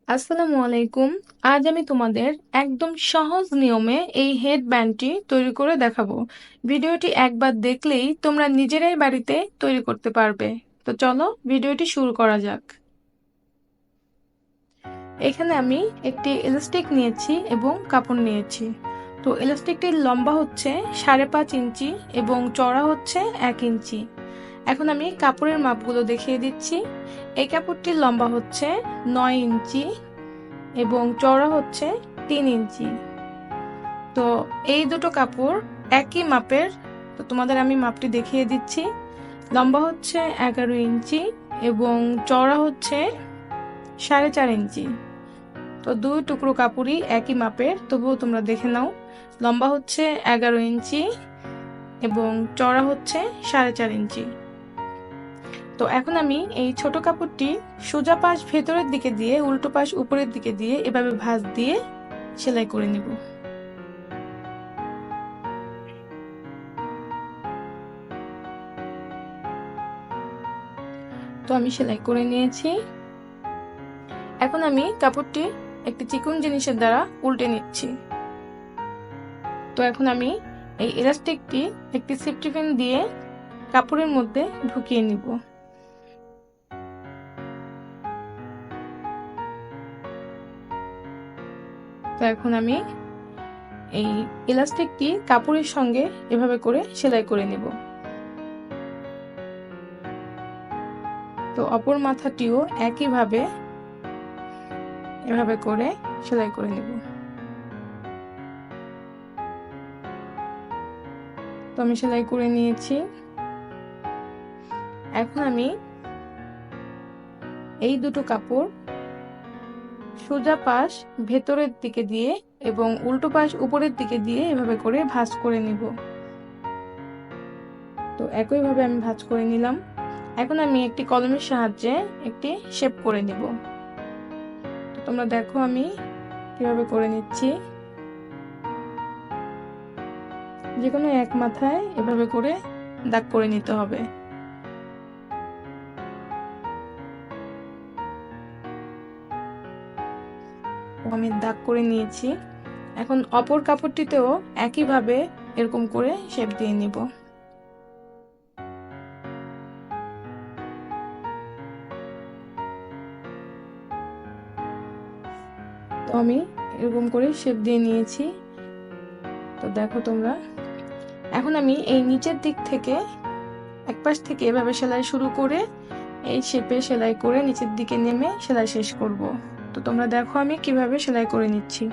আসসালামু আলাইকুম। আজ আমি তোমাদের একদম সহজ নিয়মে এই হেড ব্যান্ডটি তৈরি করে দেখাবো। ভিডিওটি একবার দেখলেই তোমরা নিজেরাই বাড়িতে তৈরি করতে পারবে। তো চলো ভিডিওটি শুরু করা যাক। এখানে আমি একটি ইলাস্টিক নিয়েছি এবং কাপড় নিয়েছি। তো ইলাস্টিকটির লম্বা হচ্ছে 5.5 ইঞ্চি এবং চওড়া হচ্ছে 1 ইঞ্চি। এখন আমি কাপড়ের মাপগুলো দেখিয়ে দিচ্ছি। এই কাপড়টির লম্বা হচ্ছে 9 ইঞ্চি এবং চওড়া হচ্ছে 3 ইঞ্চি। তো এই দুটো কাপড় একই মাপের। তো তোমাদের আমি মাপটি দেখিয়ে দিচ্ছি। লম্বা হচ্ছে 11 ইঞ্চি এবং চওড়া হচ্ছে 4.5 ইঞ্চি। তো দুই টুকরো কাপড়ই একই মাপের, তবুও তোমরা দেখে নাও। লম্বা হচ্ছে 11 ইঞ্চি এবং চওড়া হচ্ছে 4.5 ইঞ্চি। তো এখন আমি এই ছোট কাপড়টি সোজা পাশ ভেতরের দিকে দিয়ে উল্টো পাশ উপরের দিকে দিয়ে এভাবে ভাঁজ দিয়ে সেলাই করে নিব। তো আমি সেলাই করে নিয়েছি। এখন আমি কাপড়টি একটি চিকন জিনিসের দ্বারা উল্টে নিচ্ছি। তো এখন আমি এই ইলাস্টিকটি একটি সেফটি পিন দিয়ে কাপড়ের মধ্যে ঢুকিয়ে নিব। তো এখন আমি এই ইলাস্টিকটি কাপড়ের সঙ্গে এভাবে করে সেলাই করে নেব। তো অপর মাথাটিও একইভাবে এভাবে করে সেলাই করে নেব। তো আমি সেলাই করে নিয়েছি। এখন আমি এই দুটো কাপড় সোজা পাশ ভেতরের দিকে দিয়ে এবং উল্টো পাশ উপরের দিকে দিয়ে এভাবে করে ভাঁজ করে নিব। তো একইভাবে আমি ভাঁজ করে নিলাম। এখন আমি একটি কলমের সাহায্যে একটি শেপ করে নিব। তো তোমরা দেখো আমি কিভাবে করে নিচ্ছি। যে কোনো এক মাথায় এভাবে করে দাগ করে নিতে হবে। আমি দাগ করে নিয়েছি। এখন অপর কাপড়টিতেও একইভাবে এরকম করে শেপ দিয়ে নিব। তো আমি এরকম করে শেপ দিয়ে নিয়েছি। তো দেখো তোমরা, এখন আমি এই নিচের দিক থেকে এক পাশ থেকে এভাবে সেলাই শুরু করে এই শেপে সেলাই করে নিচের দিকে নেমে সেলাই শেষ করব। তো তোমরা দেখো আমি কিভাবে সেলাই করে নিচ্ছি।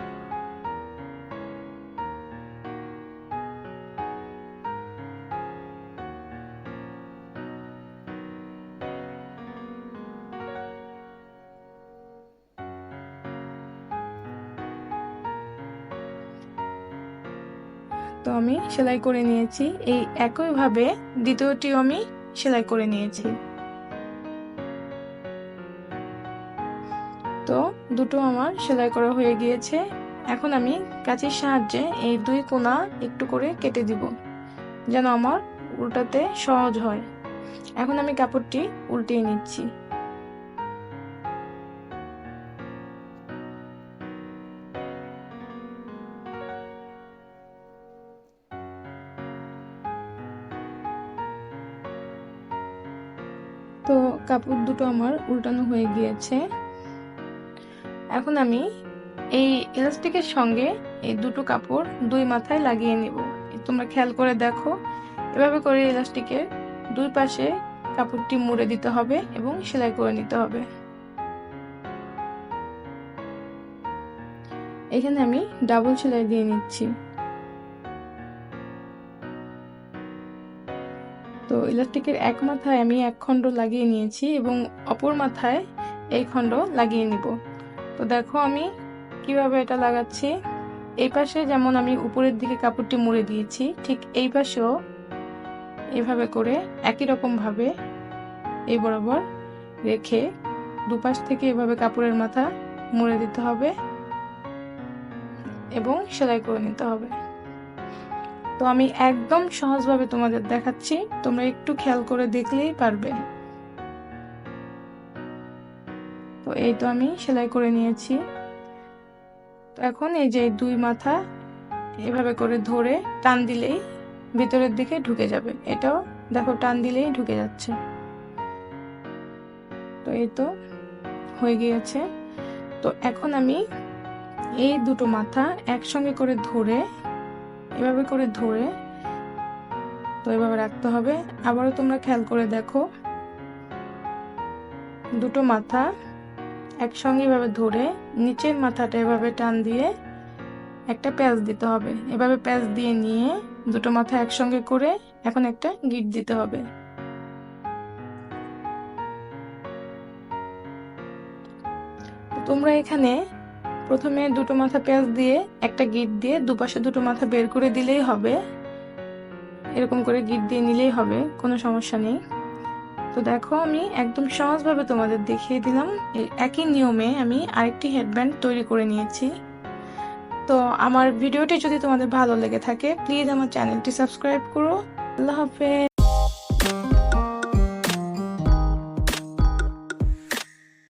তো আমি সেলাই করে নিয়েছি। এই একইভাবে দ্বিতীয়টিও আমি সেলাই করে নিয়েছি। তো দুটো আমার সেলাই করা হয়ে গিয়েছে। এখন আমি কাঁচির সাহায্যে এই দুই কোণা একটু করে কেটে দিব, যেন আমার উল্টাতে সহজ হয়। এখন আমি কাপড়টি উল্টিয়ে নিচ্ছি। তো কাপড় দুটো আমার উল্টানো হয়ে গিয়েছে। এখন আমি এই ইলাস্টিকের সঙ্গে এই দুটো কাপড় দুই মাথায় লাগিয়ে নিব। তোমরা খেয়াল করে দেখো, এভাবে করে ইলাস্টিকের দুই পাশে কাপড়টি মুড়ে দিতে হবে এবং সেলাই করে নিতে হবে। এখানে আমি ডাবল সেলাই দিয়ে নিচ্ছি। তো ইলাস্টিকের এক মাথায় আমি এক খণ্ড লাগিয়ে নিয়েছি এবং অপর মাথায় এই খণ্ড লাগিয়ে নিব। তো দেখো আমি কিভাবে এটা লাগাচ্ছি। এই পাশে যেমন আমি উপরের দিকে কাপড়টি মুড়ে দিয়েছি, ঠিক এই পাশেও এইভাবে করে একই রকম ভাবে এই বরাবর রেখে দুপাশ থেকে এভাবে কাপড়ের মাথা মুড়ে দিতে হবে এবং সেলাই করে নিতে হবে। তো আমি একদম সহজভাবে তোমাদের দেখাচ্ছি, তোমরা একটু খেয়াল করে দেখলেই পারবে। তো এই তো আমি সেলাই করে নিয়েছি। তো এখন এই যে 2 মাথা এভাবে করে ধরে টান দিলেই ভিতরের দিকে ঢুকে যাবে। এটাও দেখো টান দিলেই ঢুকে যাচ্ছে। তো এই তো হয়ে গিয়েছে। তো এখন আমি এই দুটো মাথা একসঙ্গে করে ধরে এভাবে করে ধরে তো এভাবে রাখতে হবে। আবারও তোমরা খেয়াল করে দেখো, দুটো মাথা একসঙ্গে এভাবে ধরে নিচের মাথাটা এভাবে টান দিয়ে একটা প্যাচ দিতে হবে। এভাবে প্যাচ দিয়ে নিয়ে দুটো মাথা একসঙ্গে করে এখন একটা গিট দিতে হবে। তোমরা এখানে প্রথমে দুটো মাথা প্যাচ দিয়ে একটা গিট দিয়ে দুপাশে দুটো মাথা বের করে দিলেই হবে। এরকম করে গিট দিয়ে নিলেই হবে, কোনো সমস্যা নেই। তো দেখো আমি একদম সহজভাবে তোমাদের দেখিয়ে দিলাম। একই নিয়মে আমি আরেকটি হেডব্যান্ড তৈরি করে নিয়েছি। তো আমার ভিডিওটি যদি তোমাদের ভালো লেগে থাকে প্লিজ আমার চ্যানেলটি সাবস্ক্রাইব করো। আল্লাহ হাফেজ।